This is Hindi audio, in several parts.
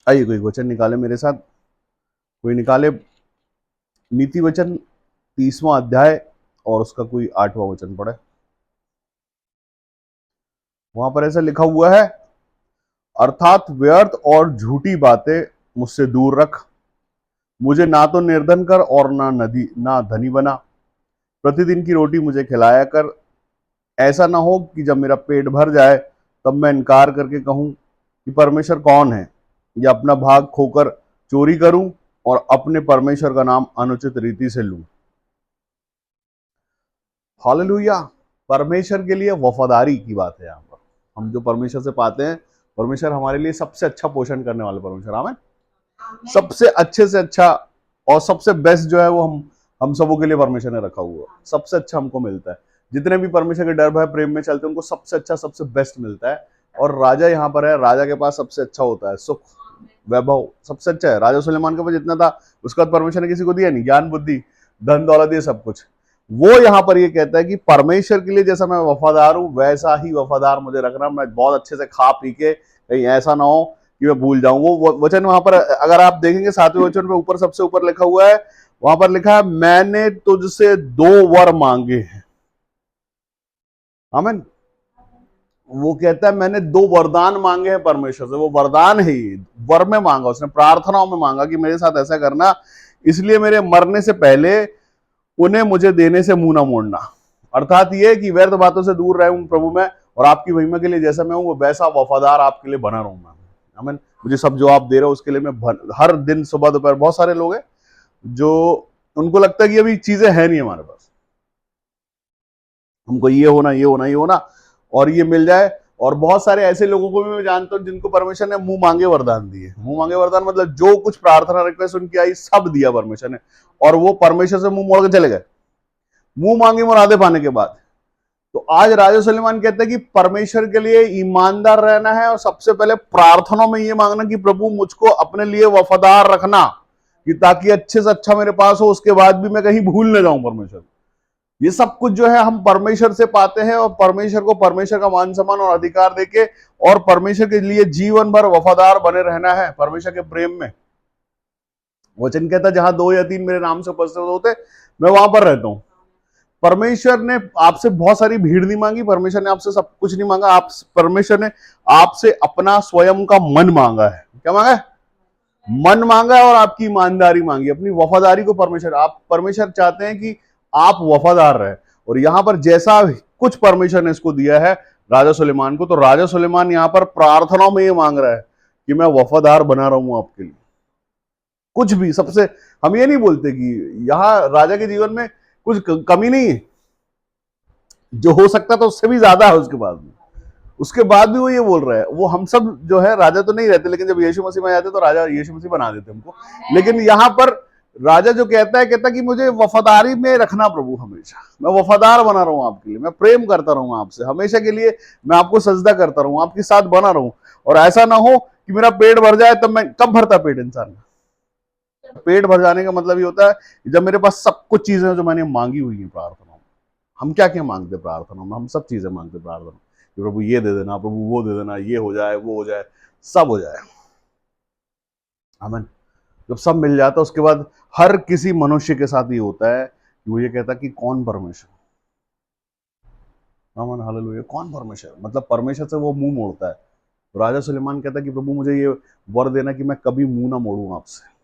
आइए कोई वचन निकाले मेरे साथ। कोई निकाले नीति वचन 30वां अध्याय और उसका कोई 8वां वचन पढ़े। वहां पर ऐसा लिखा हुआ है, अर्थात व्यर्थ और झूठी बातें मुझसे दूर रख। मुझे ना तो निर्धन कर और ना धनी बना। प्रतिदिन की रोटी मुझे खिलाया कर। ऐसा ना हो कि जब मेरा पेट भर जाए तब मैं इनकार करके कहूं कि परमेश्वर कौन है, या अपना भाग खोकर चोरी करूं और अपने परमेश्वर का नाम अनुचित रीति से लूं। हालेलुया। परमेश्वर के लिए वफादारी की बात है। यहाँ पर हम जो परमेश्वर से पाते हैं, परमेश्वर हमारे लिए सबसे अच्छा पोषण करने वाले परमेश्वर। आमीन। सबसे अच्छे से अच्छा और सबसे बेस्ट जो है वो हम सबों के लिए परमेश्वर ने रखा हुआ है। सबसे अच्छा हमको मिलता है। जितने भी परमेश्वर के डर भय प्रेम में चलते हैं उनको सबसे अच्छा सबसे बेस्ट मिलता है। और राजा यहाँ पर है, राजा के पास सबसे अच्छा होता है, सुख वैभव सबसे अच्छा है। राजा सुलेमान के पास जितना था उसके बाद परमेश्वर ने किसी को दिया नहीं, ज्ञान बुद्धि धन दौलत ये सब कुछ। वो यहाँ पर ये कहता है कि परमेश्वर के लिए जैसा मैं वफादार हूं वैसा ही वफादार मुझे रखना। मैं बहुत अच्छे से खा पी के कहीं ऐसा ना हो कि मैं भूल जाऊं। वो वचन वहां पर अगर आप देखेंगे 7वें वचन पे ऊपर सबसे ऊपर लिखा हुआ है, वहां पर लिखा है, मैंने तुझसे 2 वर मांगे हैं। आमीन। वो कहता है मैंने 2 वरदान मांगे हैं परमेश्वर से। वो वरदान है, वर में मांगा उसने, प्रार्थनाओं में मांगा कि मेरे साथ ऐसा करना, इसलिए मेरे मरने से पहले उन्हें मुझे देने से मुंह ना मोड़ना। अर्थात ये कि व्यर्थ बातों से दूर रहूं प्रभु मैं, और आपकी महिमा के लिए जैसा मैं हूं वो वैसा वफादार आपके लिए बना रहूंगा। आमीन। मुझे सब जो आप दे रहे हो उसके लिए मैं हर दिन सुबह दोपहर, बहुत सारे लोग हैं जो उनको लगता है कि अभी चीजें है नहीं हमारे पास, हमको ये होना ये होना ये होना और ये मिल जाए। और बहुत सारे ऐसे लोगों को भी मैं जानता हूं जिनको परमेश्वर ने मुंह मांगे वरदान दिए। मुंह मांगे वरदान मतलब जो कुछ प्रार्थना रिक्वेस्ट उनकी आई सब दिया परमेश्वर ने, और वो परमेश्वर से मुंह मोड़ के चले गए मुंह मांगे मुरादे पाने के बाद। तो आज राजा सुलेमान कहते हैं कि परमेश्वर के लिए ईमानदार रहना है, और सबसे पहले प्रार्थनाओं में ये मांगना कि प्रभु मुझको अपने लिए वफादार रखना, कि ताकि अच्छे से अच्छा मेरे पास हो, उसके बाद भी मैं कहीं भूल न जाऊं परमेश्वर। ये सब कुछ जो है हम परमेश्वर से पाते हैं, और परमेश्वर को परमेश्वर का मान सम्मान और अधिकार देके और परमेश्वर के लिए जीवन भर वफादार बने रहना है परमेश्वर के प्रेम में। वचन कहता है जहां 2 या 3 मेरे नाम से उपस्थित होते मैं वहां पर रहता हूं। परमेश्वर ने आपसे बहुत सारी भीड़ नहीं मांगी, परमेश्वर ने आपसे सब कुछ नहीं मांगा। आप परमेश्वर ने आपसे अपना स्वयं का मन मांगा है। क्या मांगा है? मन मांगा है, और आपकी ईमानदारी मांगी, अपनी वफादारी को परमेश्वर चाहते हैं कि आप वफादार रहे। और यहां पर जैसा कुछ परमेश्वर ने इसको दिया है राजा सुलेमान को, तो राजा सुलेमान यहां पर प्रार्थनाओं में ये मांग रहा है कि मैं वफादार बना रहूं आपके लिए। कुछ भी सबसे, हम ये नहीं बोलते कि यहां राजा के जीवन में कुछ कमी नहीं है, जो हो सकता था उससे भी ज्यादा है उसके बाद भी वो ये बोल रहा है। वो हम सब जो है राजा तो नहीं रहते, लेकिन जब यीशु मसीह में जाते तो राजा यीशु मसीह बना देते हमको। लेकिन यहां पर राजा जो कहता है कि मुझे वफादारी में रखना प्रभु, हमेशा मैं वफादार बना रहूं आपके लिए, मैं प्रेम करता रहूं आपसे हमेशा के लिए, मैं आपको सजदा करता रहूं, आपके साथ बना रहूं। और ऐसा ना हो कि मेरा पेट भर जाए तब मैं, कब भरता पेट इंसान का? पेट भर जाने का मतलब ये होता है कि जब मेरे पास सब कुछ चीजें जो मैंने मांगी हुई है प्रार्थना में। हम क्या क्या मांगते प्रार्थना में? हम सब चीजें मांगते प्रार्थना में कि प्रभु ये दे देना, प्रभु वो दे देना, ये हो जाए वो हो जाए सब हो जाए। आमीन। जब सब मिल जाता है उसके बाद हर किसी मनुष्य के साथ ये होता है कि वो ये कहता है कि कौन परमेश्वर। आमीन हालेलुया। कौन परमेश्वर? मतलब परमेश्वर से वो मुंह मोड़ता है। तो राजा सुलेमान कहता है कि प्रभु मुझे ये वर देना कि मैं कभी मुंह ना मोड़ूं आपसे।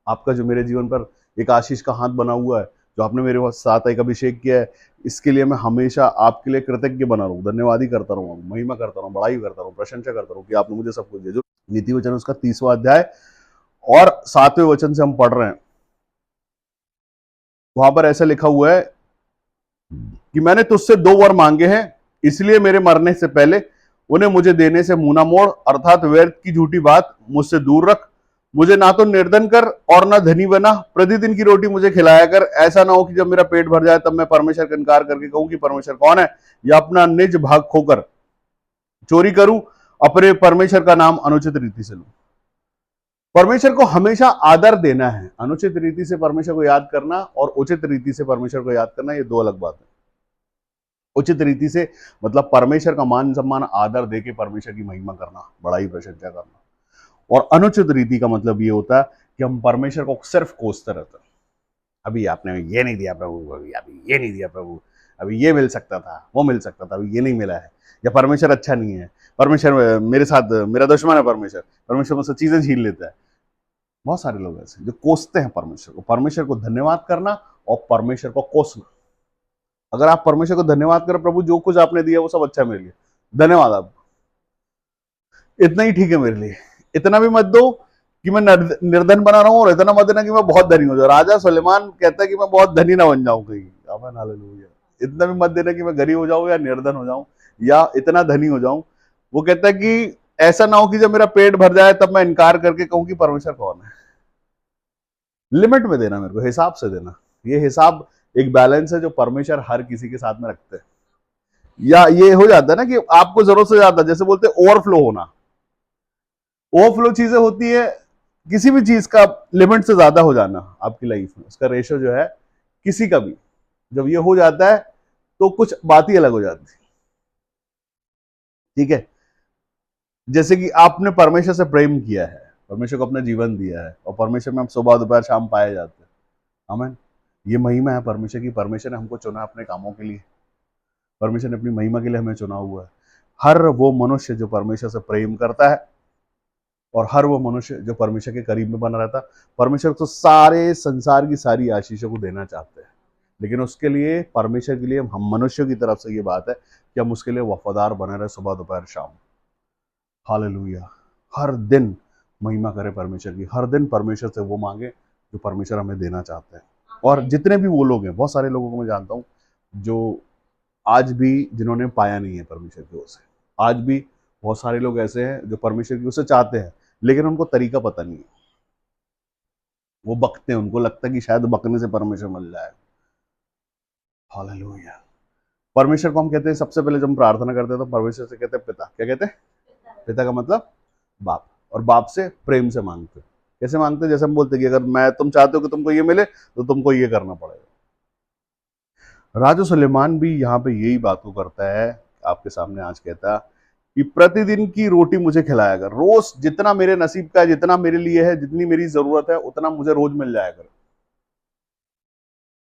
आपका जो मेरे जीवन पर एक आशीष का हाथ बना हुआ है, जो आपने मेरे साथ एक अभिषेक किया है, इसके लिए मैं हमेशा आपके लिए कृतज्ञ बना रहूं, धन्यवादी करता रहूं, महिमा करता रहूं, बड़ाई करता रहूं, प्रशंसा करता रहूं कि आपने मुझे सब कुछ दिया। जो नीति वचन उसका 30वां अध्याय और 7वें वचन से हम पढ़ रहे हैं, वहां पर ऐसा लिखा हुआ है कि मैंने तुझसे 2 वर मांगे हैं, इसलिए मेरे मरने से पहले उन्हें मुझे देने से मुंह ना मोड़। अर्थात व्यर्थ की झूठी बात मुझसे दूर रख। मुझे ना तो निर्धन कर और ना धनी बना। प्रतिदिन की रोटी मुझे खिलाया कर। ऐसा ना हो कि जब मेरा पेट भर जाए तब मैं परमेश्वर का इनकार करके कहूं कि परमेश्वर कौन है, या अपना निज भाग खोकर चोरी करूं, अपने परमेश्वर का नाम अनुचित रीति से लूं। परमेश्वर को हमेशा आदर देना है। अनुचित रीति से परमेश्वर को याद करना और उचित रीति से परमेश्वर को याद करना, ये 2 अलग बात है। उचित रीति से मतलब परमेश्वर का मान सम्मान आदर देके परमेश्वर की महिमा करना, बड़ाई प्रशंसा करना। और अनुचित रीति का मतलब ये होता है कि हम परमेश्वर को सिर्फ कोसते रहते हैं। अभी आपने ये नहीं दिया प्रभु, अभी ये नहीं दिया प्रभु, अभी ये मिल सकता था, वो मिल सकता था, अभी ये नहीं मिला है, या परमेश्वर अच्छा नहीं है, परमेश्वर मेरे साथ, मेरा दुश्मन है परमेश्वर, परमेश्वर मुझसे चीजें छीन लेता है। बहुत सारे लोग ऐसे जो कोसते हैं परमेश्वर को। परमेश्वर को धन्यवाद करना और परमेश्वर को कोसना। अगर आप परमेश्वर को धन्यवाद करें, प्रभु जो कुछ आपने दिया वो सब अच्छा है मेरे लिए, धन्यवाद आप, इतना ही ठीक है मेरे लिए। इतना भी मत दो कि मैं निर्धन बना रहा हूं, और इतना मत देना कि मैं बहुत धनी हो जाऊं। राजा सुलेमान कहता है कि मैं बहुत धनी ना बन जाऊं कहीं। आमीन, हालेलुया। इतना भी मत देना कि मैं गरीब हो जाऊं या निर्धन हो जाऊं या इतना धनी हो जाऊं। वो कहता है कि ऐसा ना हो कि जब मेरा पेट भर जाए तब मैं इनकार करके कहूं कि परमेश्वर कौन है। लिमिट में देना, मेरे को हिसाब से देना। ये हिसाब एक बैलेंस है जो परमेश्वर हर किसी के साथ में रखते हैं। या ये हो जाता है ना कि आपको जरूरत से ज्यादा, जैसे बोलते हैं ओवरफ्लो होना। ओवरफ्लो चीजें होती है किसी भी चीज का लिमिट से ज्यादा हो जाना आपकी लाइफ में, उसका रेशो जो है किसी का भी, जब ये हो जाता है तो कुछ बात ही अलग हो जाती है। ठीक है, जैसे कि आपने परमेश्वर से प्रेम किया है, परमेश्वर को अपना जीवन दिया है, और परमेश्वर में हम सुबह दोपहर शाम पाए जाते हैं। आमीन। ये महिमा है परमेश्वर की। परमेश्वर ने हमको चुना अपने कामों के लिए, परमेश्वर ने अपनी महिमा के लिए हमें चुना हुआ है। हर वो मनुष्य जो परमेश्वर से प्रेम करता है, और हर वो मनुष्य जो परमेश्वर के करीब में बना रहता, परमेश्वर तो सारे संसार की सारी आशीषों को देना चाहते हैं, लेकिन उसके लिए, परमेश्वर के लिए, हम मनुष्यों की तरफ से ये बात है कि हम उसके लिए वफादार बने रहे सुबह दोपहर शाम। हालेलुया। हर दिन महिमा करे परमेश्वर की, हर दिन परमेश्वर से वो मांगे जो परमेश्वर हमें देना चाहते हैं। और जितने भी वो लोग हैं, बहुत सारे लोगों को मैं जानता हूँ जो आज भी, जिन्होंने पाया नहीं है परमेश्वर की ओर से। आज भी बहुत सारे लोग ऐसे हैं जो परमेश्वर की ओर से चाहते हैं, लेकिन उनको तरीका पता नहीं है। वो बकते हैं, उनको लगता है कि शायद बकने से परमेश्वर मिल जाए। हालेलुया। परमेश्वर को हम कहते हैं, सबसे पहले जब हम प्रार्थना करते हैं तो परमेश्वर से कहते हैं पिता। क्या कहते हैं? पिता का मतलब बाप। और बाप से प्रेम से मांगते हैं। कैसे मांगते हैं? जैसे हम बोलते हैं कि अगर मैं, तुम चाहते हो कि तुमको ये मिले तो तुमको ये करना पड़ेगा। राजा सुलेमान भी यहाँ पे यही बात को करता है, आपके सामने आज कहता है कि प्रतिदिन की रोटी मुझे खिलाया कर। रोज जितना मेरे नसीब का है, जितना मेरे लिए है, जितनी मेरी जरूरत है, उतना मुझे रोज मिल जाया कर।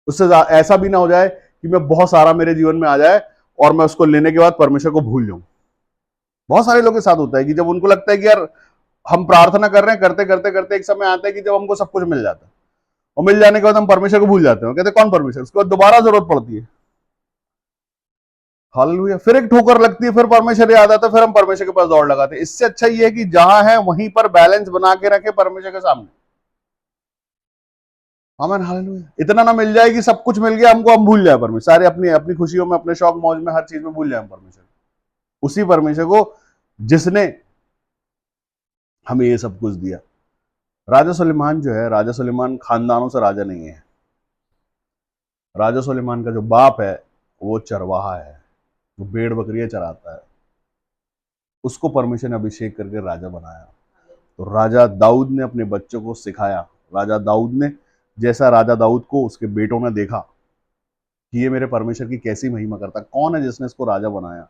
उससे ऐसा भी ना हो जाए कि मैं बहुत सारा मेरे जीवन में आ जाए और मैं उसको लेने के बाद परमेश्वर को भूल जाऊं। बहुत सारे लोगों के साथ होता है कि जब उनको लगता है कि यार हम प्रार्थना कर रहे हैं, करते करते करते एक समय आता है कि जब हमको सब कुछ मिल जाता है, और मिल जाने के बाद हम परमेश्वर को भूल जाते हैं। कहते कौन परमेश्वर? उसके बाद दोबारा जरूरत पड़ती है। हालेलुया। फिर एक ठोकर लगती है, फिर परमेश्वर याद आता है, फिर हम परमेश्वर के पास दौड़ लगाते हैं। इससे अच्छा ये है कि जहां है वहीं पर बैलेंस बना के रखे परमेश्वर के सामने। आमीन, हालेलुया। इतना ना मिल जाए कि सब कुछ मिल गया हमको, हम भूल जाए परमेश्वर, सारे अपनी अपनी खुशियों में, अपने शौक मौज में, हर चीज में भूल जाए परमेश्वर, उसी परमेश्वर को जिसने हमें ये सब कुछ दिया। राजा सुलेमान जो है, राजा सुलेमान खानदानों से राजा नहीं है। राजा सुलेमान का जो बाप है वो चरवाहा है, वो भेड़ बकरियां चराता है। उसको परमेश्वर ने अभिषेक करके राजा बनाया। तो राजा दाऊद ने अपने बच्चों को सिखाया। राजा दाऊद ने, जैसा राजा दाऊद को उसके बेटों ने देखा कि ये मेरे परमेश्वर की कैसी महिमा करता, कौन है जिसने इसको राजा बनाया।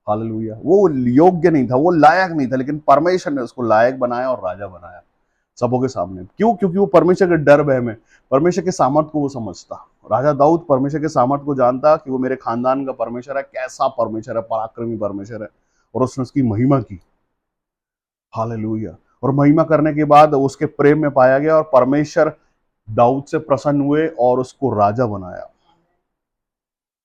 हालेलुया। वो योग्य नहीं था, वो लायक नहीं था, लेकिन परमेश्वर ने उसको लायक बनाया और राजा बनाया सबों के सामने। क्यों? क्योंकि वो परमेश्वर के डर भय में, परमेश्वर के सामर्थ को वो समझता। राजा दाऊद परमेश्वर के सामर्थ को जानता कि वो मेरे खानदान का परमेश्वर है, कैसा परमेश्वर है, पराक्रमी परमेश्वर है, और उसने उसकी महिमा की। हालेलुया। और महिमा करने के बाद उसके प्रेम में पाया गया, और परमेश्वर दाऊद से प्रसन्न हुए और उसको राजा बनाया।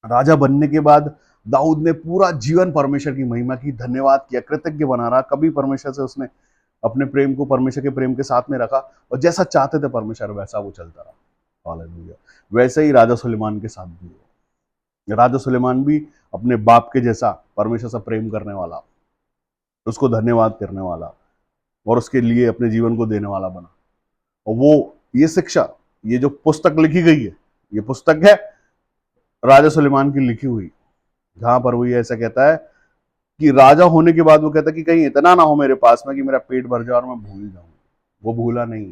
राजा बनने के बाद दाऊद ने पूरा जीवन परमेश्वर की महिमा की, धन्यवाद किया, कृतज्ञ बना रहा। कभी परमेश्वर से उसने अपने प्रेम को परमेश्वर के प्रेम के साथ में रखा, और जैसा चाहते थे परमेश्वर वैसा वो चलता रहा। हालेलुया। वैसे ही राजा सुलेमान के साथ भी हुआ। राजा सुलेमान भी अपने बाप के जैसा परमेश्वर से प्रेम करने वाला, उसको धन्यवाद करने वाला, और उसके लिए अपने जीवन को देने वाला बना। और वो, ये शिक्षा, ये जो पुस्तक लिखी गई है, ये पुस्तक है राजा सुलेमान की लिखी हुई, जहां पर वो ये ऐसा कहता है कि राजा होने के बाद वो कहता है कि कहीं इतना ना हो मेरे पास में कि मेरा पेट भर जाए और मैं भूल जाऊं। वो भूला नहीं।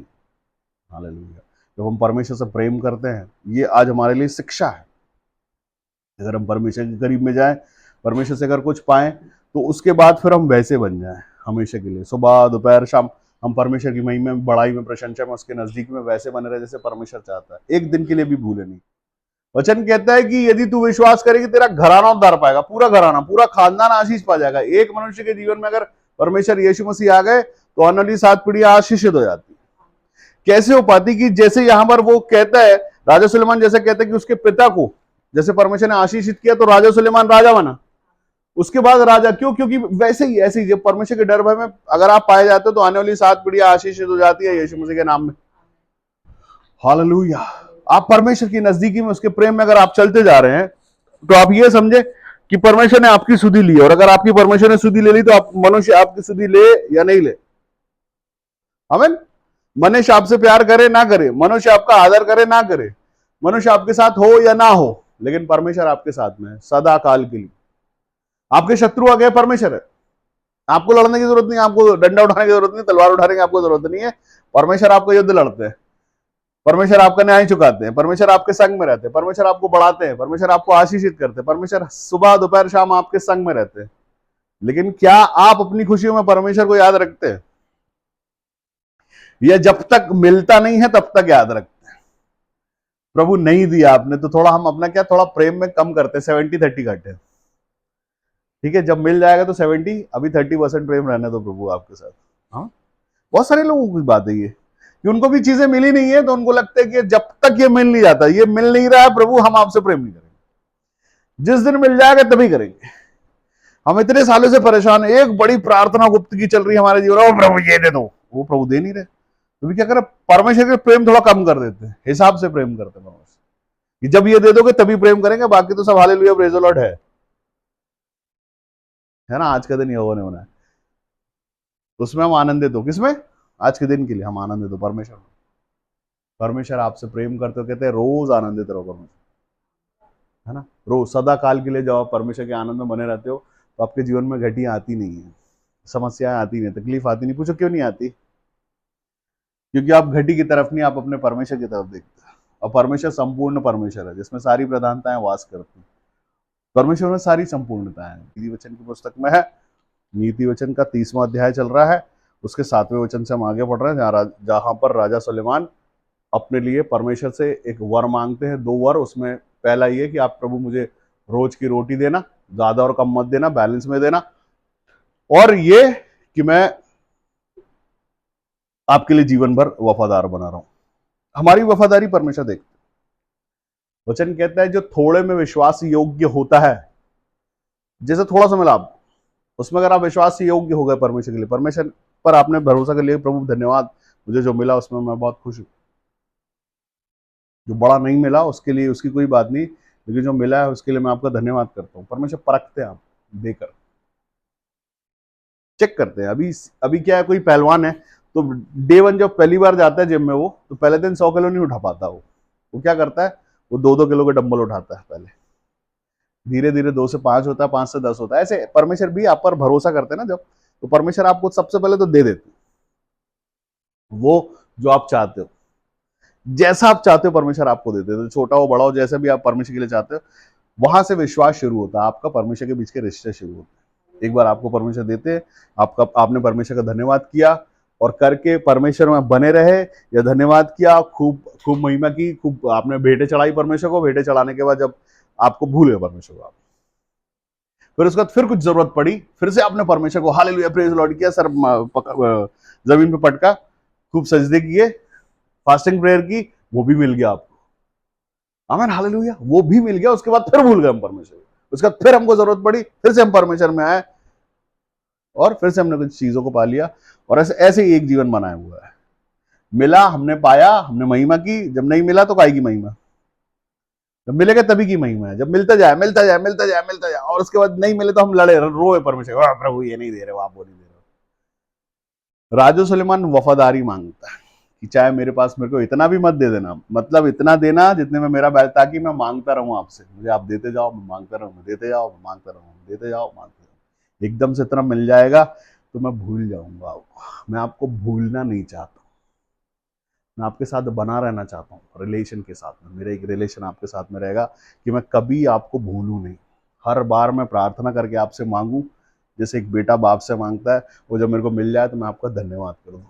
हालेलुया। जब हम परमेश्वर से प्रेम करते हैं, ये आज हमारे लिए शिक्षा है। अगर हम परमेश्वर के करीब में जाएं, परमेश्वर से अगर कुछ पाएं, तो उसके बाद फिर हम वैसे बन जाएं हमेशा के लिए, सुबह दोपहर शाम। हम परमेश्वर की महिमा में, बड़ाई में, प्रशंसा में, उसके नजदीक में वैसे बने रहे जैसे परमेश्वर चाहता है, एक दिन के लिए भी भूले नहीं। वचन कहता है कि यदि तू विश्वास करेगी तेरा घराना उद्धार पाएगा, पूरा घराना, पूरा खानदान आशीष पा जाएगा। एक मनुष्य के जीवन में अगर परमेश्वर यीशु मसीह आ गए तो आने वाली 7 पीढ़ियां आशीषित हो जाती। कैसे हो पाती? कि जैसे यहां पर वो कहता है, राजा सुलेमान जैसे कहता है कि उसके पिता को जैसे परमेश्वर ने आशीषित किया तो राजा सुलेमान राजा बना, उसके बाद राजा क्यों? क्योंकि वैसे ही ऐसे ही जब परमेश्वर के डर भय में अगर आप पाए जाते हो तो आने वाली 7 पीढ़ियां आशीषित हो जाती है यीशु मसीह के नाम में। हालेलुया। आप परमेश्वर की नजदीकी में, उसके प्रेम में अगर आप चलते जा रहे हैं तो आप ये समझे कि परमेश्वर ने आपकी सुधि ली, और अगर आपकी परमेश्वर ने सुधि ले ली तो आप मनुष्य आपकी सुधि ले या नहीं ले। आमीन। मनुष्य आपसे प्यार करे ना करे, मनुष्य आपका आदर करे ना करे, मनुष्य आपके साथ हो या ना हो, लेकिन परमेश्वर आपके साथ में है सदा काल के लिए। आपके शत्रु आ गए, परमेश्वर है, आपको लड़ने की जरूरत नहीं, आपको डंडा उठाने की जरूरत नहीं, तलवार उठाने की आपको जरूरत नहीं है। परमेश्वर आपका युद्ध लड़ते हैं, परमेश्वर आपका न्याय चुकाते हैं, परमेश्वर आपके संग में रहते हैं, परमेश्वर आपको बढ़ाते हैं, परमेश्वर आपको आशीषित करते हैं, परमेश्वर सुबह दोपहर शाम आपके संग में रहते हैं। लेकिन क्या आप अपनी खुशियों में परमेश्वर को याद रखते हैं? यह जब तक मिलता नहीं है तब तक याद रखते हैं। प्रभु नहीं दिया आपने तो थोड़ा हम अपना क्या थोड़ा प्रेम में कम करते हैं, 70-30 करते हैं। ठीक है, जब मिल जाएगा तो 70, अभी 30% प्रेम रहने दो प्रभु आपके साथ। हाँ, बहुत सारे लोगों की बात है ये कि उनको भी चीजें मिली नहीं है तो उनको लगता है कि जब तक ये मिल नहीं जाता, ये मिल नहीं रहा है प्रभु, हम आपसे प्रेम नहीं करेंगे। जिस दिन मिल जाएगा तभी करेंगे। हम इतने सालों से परेशान है, एक बड़ी प्रार्थना गुप्त की चल रही है हमारे जीवन में, प्रभु ये दे दो, वो प्रभु दे नहीं रहे, तो भी क्या करें? परमेश्वर के प्रेम थोड़ा कम कर देते हैं, हिसाब से प्रेम करते हैं परमेश्वर कि जब ये दे दोगे तभी प्रेम करेंगे, बाकी तो सब हालेलुया प्रेज द लॉर्ड है ना। आज का दिन ये होने होना है, उसमें हम आनंदित हो। किसमें? आज के दिन के लिए हम आनंदित हो परमेश्वर में। परमेश्वर आपसे प्रेम करते हो, कहते हैं रोज आनंदित रहो परमेश्वर, है ना। रोज सदा काल के लिए जब आप परमेश्वर के आनंद में बने रहते हो तो आपके जीवन में घटियां आती नहीं है, समस्याएं आती नहीं, तकलीफ आती नहीं। पूछो क्यों नहीं आती? क्योंकि आप घटी की तरफ नहीं, आप अपने परमेश्वर की तरफ देखते हैं। और परमेश्वर संपूर्ण परमेश्वर है जिसमें सारी प्रधानताएं वास करती हैं। परमेश्वर में सारी संपूर्णता है। नीति वचन की पुस्तक में है, नीति वचन का 30वां अध्याय चल रहा है, उसके 7वें वचन से हम आगे बढ़ रहे हैं, जहां पर राजा सुलेमान अपने लिए परमेश्वर से एक वर मांगते हैं, 2 वर। उसमें पहला ये कि आप प्रभु मुझे रोज की रोटी देना, ज्यादा और कम मत देना, बैलेंस में देना, और ये कि मैं आपके लिए जीवन भर वफादार बना रहा हूं। हमारी वफादारी परमेश्वर देखते। वचन कहता है जो थोड़े में विश्वास योग्य होता है, जैसे थोड़ा सा मिला आप, उसमें अगर आप विश्वास योग्य हो गए परमेश्वर के लिए, परमेश्वर पर आपने भरोसा कर लिया, प्रभु धन्यवाद, मुझे जो मिला उसमें मैं बहुत खुश हूं। जो बड़ा नहीं मिला उसके लिए उसकी कोई बात नहीं, लेकिन जो मिला है उसके लिए मैं आपका धन्यवाद करता हूं। परमेश्वर परखते हैं आप देकर, चेक करते हैं। अभी अभी क्या है, कोई पहलवान है तो डे 1 जब पहली बार जाता है जिम में, वो तो पहले दिन 100 किलो नहीं उठा पाता। वो क्या करता है, वो 2-2 किलो के डंबल उठाता है पहले, धीरे धीरे 2 से 5 होता है, 5 से 10 होता है। ऐसे परमेश्वर भी आप पर भरोसा करते हैं ना जब, तो परमेश्वर आपको सबसे पहले तो दे देते वो जो आप चाहते हो, जैसा आप चाहते हो परमेश्वर आपको देते हैं। तो छोटा हो बड़ा हो, जैसे भी आप परमेश्वर के लिए चाहते हो, वहां से विश्वास शुरू होता है, आपका परमेश्वर के बीच के रिश्ते शुरू होते हैं। एक बार आपको परमेश्वर देते हैं, आपने परमेश्वर का धन्यवाद किया और करके परमेश्वर में बने रहे, या धन्यवाद किया, खूब खूब महिमा की, खूब आपने भेंटे चढ़ाई परमेश्वर को, भेंटे चढ़ाने के बाद जब आपको भूल गए परमेश्वर को, आप फिर उसके बाद फिर कुछ जरूरत पड़ी, फिर से आपने परमेश्वर को हालेलुया प्रेज लॉर्ड किया, सर जमीन पे पटका, खूब सजदे किए, फास्टिंग प्रेयर की, वो भी मिल गया आपको। आमीन हालेलुया, वो भी मिल गया। उसके बाद फिर भूल गए हम परमेश्वर, उसके बाद फिर हमको जरूरत पड़ी, फिर से हम परमेश्वर में आए और फिर से हमने कुछ चीजों को पा लिया, और ऐसे ऐसे ही एक जीवन बनाया हुआ है। मिला, हमने पाया, हमने महिमा की। जब नहीं मिला तो काय की महिमा? जब मिलेगा तभी की महिमा है, जब मिलता जाए मिलता जाए मिलता जाए मिलता जाए, और उसके बाद नहीं मिले तो हम लड़े रोए परमेश्वर, प्रभु ये नहीं दे रहे हो, आप वो नहीं दे रहे हो। राजा सुलेमान वफादारी मांगता है कि चाहे मेरे पास, मेरे को इतना भी मत दे देना, मतलब इतना देना जितने में मेरा बैल, ताकि मैं मांगता रहूं आपसे, मुझे आप देते जाओ, मैं मांगता रहूं, देते जाओ, मैं मांगता रहूं, देते जाओ, मांगते जाओ। एकदम से इतना मिल जाएगा तो मैं भूल जाऊंगा। मैं आपको भूलना नहीं चाहता, मैं आपके साथ बना रहना चाहता हूँ रिलेशन के साथ में। मेरा एक रिलेशन आपके साथ में रहेगा कि मैं कभी आपको भूलूं नहीं। हर बार मैं प्रार्थना करके आपसे मांगू, जैसे एक बेटा बाप से मांगता है, वो जब मेरे को मिल जाए तो मैं आपका धन्यवाद कर दूं।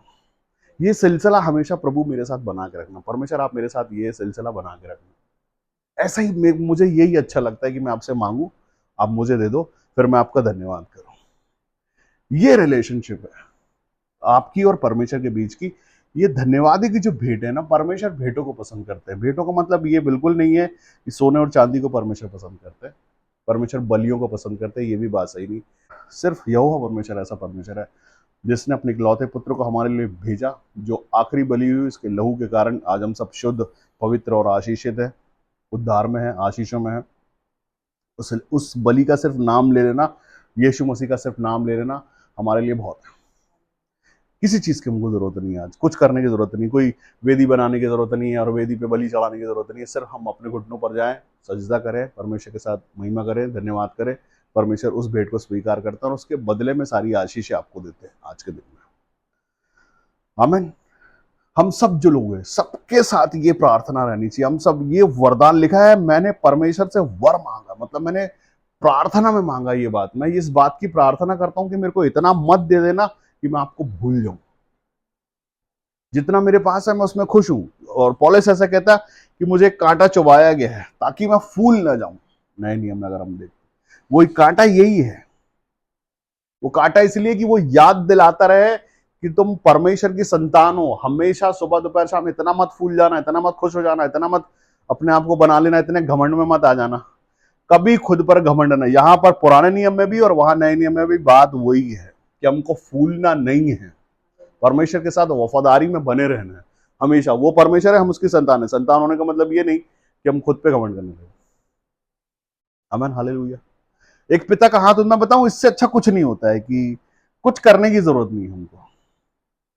ये सिलसिला हमेशा प्रभु मेरे साथ बना के रखना, परमेश्वर आप मेरे साथ ये सिलसिला बना के रखना। ऐसा ही मुझे यही अच्छा लगता है कि मैं आपसे मांगू, आप मुझे दे दो, फिर मैं आपका धन्यवाद करूं। ये रिलेशनशिप है आपकी और परमेश्वर के बीच की। ये धन्यवादी की जो भेंट है ना, परमेश्वर भेंटों को पसंद करते हैं। भेंटों का मतलब ये बिल्कुल नहीं है कि सोने और चांदी को परमेश्वर पसंद करते हैं, परमेश्वर बलियों को पसंद करते हैं, ये भी बात सही नहीं। सिर्फ यहोवा परमेश्वर ऐसा परमेश्वर है जिसने अपने इकलौते पुत्र को हमारे लिए भेजा, जो आखिरी बलि हुई, उसके लहू के कारण आज हम सब शुद्ध, पवित्र और आशीषित है, उद्धार में है, आशीषों में है। उस बलि का सिर्फ नाम ले लेना, यीशु मसीह का सिर्फ नाम ले लेना हमारे लिए बहुत है। किसी चीज की हमको जरूरत नहीं है, आज कुछ करने की जरूरत नहीं, कोई वेदी बनाने की जरूरत नहीं है और वेदी पे बलि चढ़ाने की जरूरत नहीं है। सिर्फ हम अपने घुटनों पर जाएं, सजदा करें, परमेश्वर के साथ महिमा करें, धन्यवाद करें। परमेश्वर उस भेंट को स्वीकार करता है और उसके बदले में सारी आशीष आपको देते हैं आज के दिन में। आमीन। हम सब जो लोग हैं, सबके साथ ये प्रार्थना रहनी चाहिए। हम सब ये वरदान लिखा है, मैंने परमेश्वर से वर मांगा, मतलब मैंने प्रार्थना में मांगा ये बात। मैं इस बात की प्रार्थना करता हूं कि मेरे को इतना मत दे देना कि मैं आपको भूल जाऊं। जितना मेरे पास है मैं उसमें खुश हूं। और पौलुस ऐसा कहता है कि मुझे कांटा चुभाया गया है ताकि मैं फूल ना जाऊं। नए नियम में अगर हम देखें, वही कांटा यही है। वो कांटा इसलिए कि वो याद दिलाता रहे कि तुम परमेश्वर की संतान हो। हमेशा सुबह दोपहर शाम इतना मत फूल जाना, इतना मत खुश हो जाना, इतना मत अपने आप को बना लेना, इतने घमंड में मत आ जाना। कभी खुद पर घमंड नहीं। यहां पर पुराने नियम में भी और वहां नए नियम में भी बात वही है कि हमको फूलना नहीं है, परमेश्वर के साथ वफादारी में बने रहना है हमेशा। वो परमेश्वर है, हम उसकी संतान है। संतान होने का मतलब ये नहीं कि हम खुद पे घमंड करने लगे। आमीन, हालेलुया। एक पिता का हाथ मैं बताऊं, इससे अच्छा कुछ नहीं होता है कि कुछ करने की जरूरत नहीं हमको।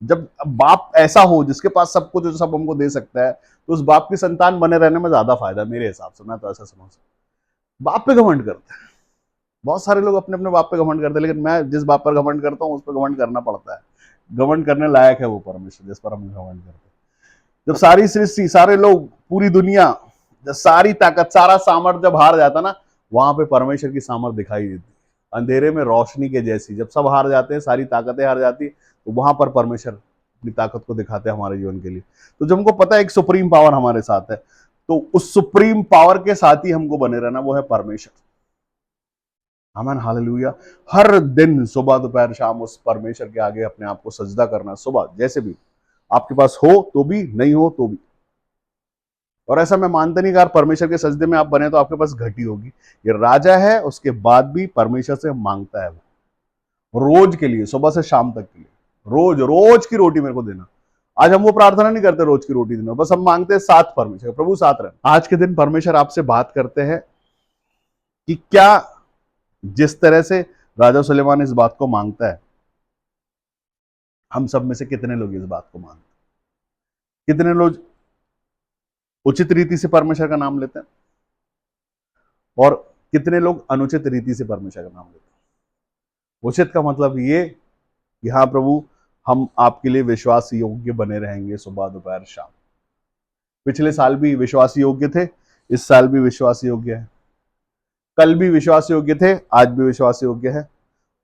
जब बाप ऐसा हो जिसके पास सब कुछ, जो सब हमको दे सकता है, तो उस बाप की संतान बने रहने में ज्यादा फायदा मेरे हिसाब से। मैं तो ऐसा समझता। बाप पे घमंड करते हैं बहुत सारे लोग, अपने अपने बाप पे घमंड करते हैं, लेकिन मैं जिस बाप पर घमंड करता हूँ उस पर घमंड करना पड़ता है। घमंड करने लायक है वो परमेश्वर जिस पर हम घमंड करते हैं। जब सारी सृष्टि, सारे लोग, पूरी दुनिया, जब सारी ताकत, सारा सामर्थ जब हार जाता ना, वहां पे परमेश्वर की सामर्थ दिखाई देती। अंधेरे में रोशनी के जैसी, जब सब हार जाते हैं, सारी ताकतें हार जाती, तो वहां पर परमेश्वर अपनी ताकत को दिखाते हैं हमारे जीवन के लिए। तो जब हमको पता है एक सुप्रीम पावर हमारे साथ है, तो उस सुप्रीम पावर के साथ ही हमको बने रहना, वो है परमेश्वर। आमीन, हालेलुया। हर दिन सुबह दोपहर शाम उस परमेश्वर के आगे अपने आप को सजदा करना, सुबह जैसे भी आपके पास हो तो भी, नहीं हो तो भी। और ऐसा मैं मानता नहीं कि परमेश्वर के सजदे में आप बने तो आपके पास घटी होगी। ये राजा है, उसके बाद भी परमेश्वर से मांगता है वो रोज के लिए, सुबह से शाम तक के लिए। रोज रोज की रोटी मेरे को देना। आज हम वो प्रार्थना नहीं करते रोज की रोटी देना, बस हम मांगते हैं साथ परमेश्वर, प्रभु साथ रहे। आज के दिन परमेश्वर आपसे बात करते हैं कि क्या जिस तरह से राजा सुलेमान इस बात को मांगता है, हम सब में से कितने लोग इस बात को मानते हैं? कितने लोग उचित रीति से परमेश्वर का नाम लेते हैं और कितने लोग अनुचित रीति से परमेश्वर का नाम लेते हैं? उचित का मतलब ये कि हाँ प्रभु, हम आपके लिए विश्वास योग्य बने रहेंगे सुबह दोपहर शाम। पिछले साल भी विश्वास योग्य थे, इस साल भी विश्वास योग्य है, कल भी विश्वास योग्य थे, आज भी विश्वास योग्य है,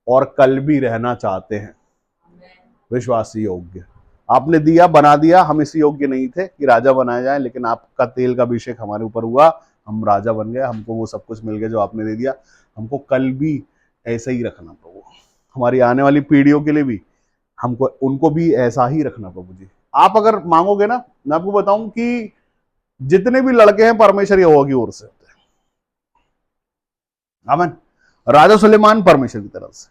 और कल भी रहना चाहते हैं विश्वास योग्य। आपने दिया, बना दिया, हम इस योग्य नहीं थे कि राजा बनाया जाए, लेकिन आपका तेल का अभिषेक हमारे ऊपर हुआ, हम राजा बन गए, हमको वो सब कुछ मिल गया जो आपने दे दिया। हमको कल भी ऐसा ही रखना प्रभु, हमारी आने वाली पीढ़ियों के लिए भी हमको, उनको भी ऐसा ही रखना प्रभु जी। आप अगर मांगोगे ना, मैं आपको बताऊं कि जितने भी लड़के हैं परमेश्वर यहोवा की ओर से होते हैं। आमीन। राजा सुलेमान परमेश्वर की तरफ से।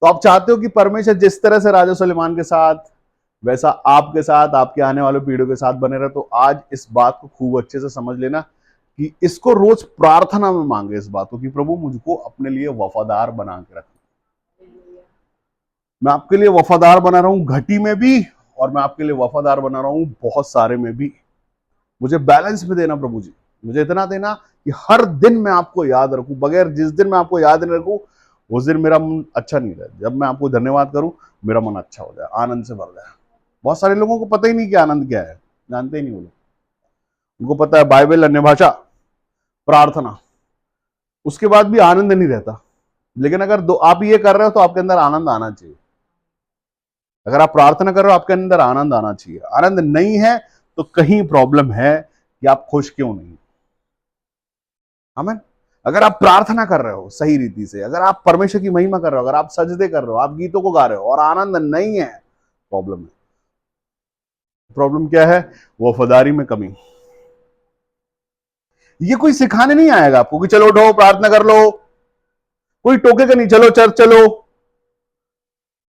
तो आप चाहते हो कि परमेश्वर जिस तरह से राजा सुलेमान के साथ, वैसा आपके साथ, आपके आने वाले पीढ़ियों के साथ बने रहे। तो आज इस बात को खूब अच्छे से समझ लेना कि इसको रोज प्रार्थना में मांगे, इस बात को कि प्रभु मुझको अपने लिए वफादार बना के रखना। मैं आपके लिए वफादार बना रहा हूं घटी में भी, और मैं आपके लिए वफादार बना रहा हूं बहुत सारे में भी। मुझे बैलेंस में देना प्रभु जी। मुझे इतना देना कि हर दिन मैं आपको याद रखूं। बगैर जिस दिन मैं आपको याद नहीं रखूं, उस दिन मेरा मन अच्छा नहीं रहे। जब मैं आपको धन्यवाद करूं, मेरा मन अच्छा हो जाए, आनंद से भर जाए। बहुत सारे लोगों को पता ही नहीं कि आनंद क्या है, जानते ही नहीं वो लोग। उनको पता है बाइबल, अन्य भाषा, प्रार्थना, उसके बाद भी आनंद नहीं रहता। लेकिन अगर आप ये कर रहे हो तो आपके अंदर आनंद आना चाहिए। अगर आप प्रार्थना कर रहे हो, आपके अंदर आनंद आना चाहिए। आनंद नहीं है तो कहीं प्रॉब्लम है कि आप खुश क्यों नहीं। आमीन। अगर आप प्रार्थना कर रहे हो सही रीति से, अगर आप परमेश्वर की महिमा कर रहे हो, अगर आप सजदे कर रहे हो, आप गीतों को गा रहे हो और आनंद नहीं है, प्रॉब्लम है। प्रॉब्लम क्या है? वफादारी में कमी। ये कोई सिखाने नहीं आएगा आपको कि चलो उठो प्रार्थना कर लो, कोई टोकेगा नहीं, चलो चर्च चलो।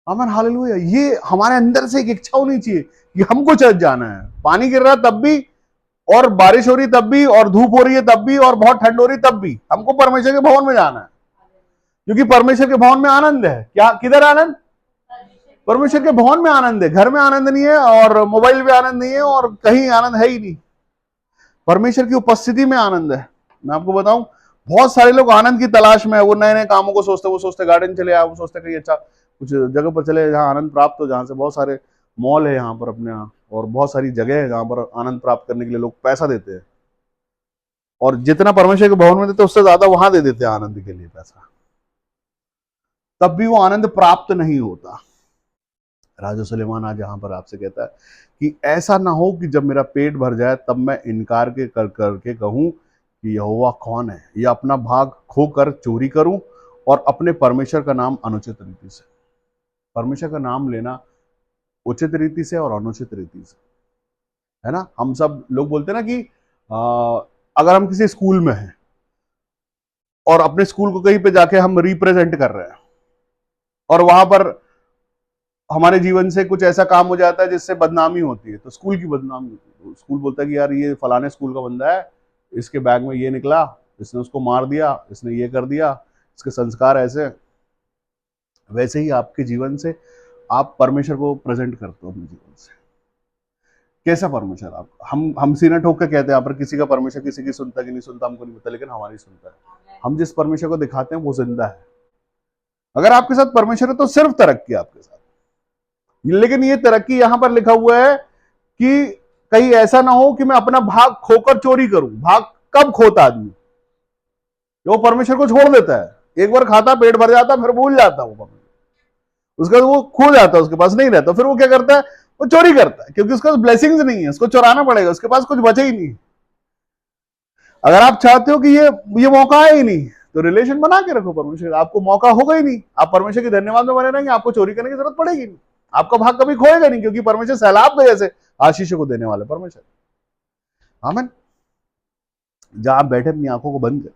आमीन, हालेलुया। ये हमारे अंदर से एक इच्छा होनी चाहिए कि हमको चर्च जाना है। पानी गिर रहा तब भी, और बारिश हो रही तब भी, और धूप हो रही है तब भी, और बहुत ठंड हो रही तब भी हमको परमेश्वर के भवन में जाना है, क्योंकि परमेश्वर के भवन में आनंद है। क्या? किधर आनंद? परमेश्वर के भवन में आनंद है। घर में आनंद नहीं है, और मोबाइल पे आनंद नहीं है, और कहीं आनंद है ही नहीं। परमेश्वर की उपस्थिति में आनंद है। मैं आपको बताऊं, बहुत सारे लोग आनंद की तलाश में है। वो नए नए कामों को सोचते, वो सोचते गार्डन चले आए, वो सोचते कहीं अच्छा कुछ जगह पर चले जहां आनंद प्राप्त हो, जहां से बहुत सारे मॉल है यहाँ पर अपने यहाँ, और बहुत सारी जगह है जहां पर आनंद प्राप्त करने के लिए लोग पैसा देते हैं, और जितना परमेश्वर के भवन में देते उससे ज्यादा वहां दे देते हैं आनंद के लिए पैसा, तब भी वो आनंद प्राप्त नहीं होता। राजा सुलेमान आज यहां पर आपसे कहता है कि ऐसा ना हो कि जब मेरा पेट भर जाए तब मैं इनकार के करके कहूं कि यहोवा कौन है, या अपना भाग खोकर चोरी करूं और अपने परमेश्वर का नाम अनुचित रीति से। परमेश्वर का नाम लेना उचित रीति से और अनुचित रीति से, है ना। हम सब लोग बोलते हैं ना कि अगर हम किसी स्कूल में हैं और अपने स्कूल को कहीं पे जाके हम रिप्रेजेंट कर रहे हैं, और वहां पर हमारे जीवन से कुछ ऐसा काम हो जाता है जिससे बदनामी होती है, तो स्कूल की बदनामी होती है। स्कूल बोलता है कि यार ये फलाने स्कूल का बंदा है, इसके बैग में ये निकला, इसने उसको मार दिया, इसने ये कर दिया, इसके संस्कार ऐसे। वैसे ही आपके जीवन से आप परमेश्वर को प्रेजेंट करते हो अपने जीवन से। कैसा परमेश्वर? आप हम सीना ठोक के कहते हैं यहाँ पर किसी का परमेश्वर किसी की सुनता कि नहीं सुनता हमको नहीं पता, लेकिन हमारी सुनता है। हम जिस परमेश्वर को दिखाते हैं वो जिंदा है। अगर आपके साथ परमेश्वर है तो सिर्फ तरक्की आपके साथ, लेकिन ये तरक्की यहां पर लिखा हुआ है कि कहीं ऐसा ना हो कि मैं अपना भाग खोकर चोरी करूं। भाग कब खोता आदमी? वो परमेश्वर को छोड़ देता है। एक बार खाता, पेट भर जाता, फिर भूल जाता वो परमेश्वर, उसके बाद वो खो जाता है, उसके पास नहीं रहता। फिर वो क्या करता है? वो चोरी करता है, क्योंकि उसके पास ब्लेसिंग्स नहीं है, उसको चुराना पड़ेगा, उसके पास कुछ बचे ही नहीं। अगर आप चाहते हो कि ये मौका है ही नहीं, तो रिलेशन बना के रखो परमेश्वर। आपको मौका होगा ही नहीं, आप परमेश्वर के धन्यवाद में बने रहेंगे, आपको चोरी करने की जरूरत पड़ेगी नहीं, आपका भाग कभी खोएगा नहीं, क्योंकि परमेश्वर सैलाब के जैसे आशीषों को देने वाले परमेश्वर। आमीन। जहां आप बैठे अपनी आंखों को बंद कर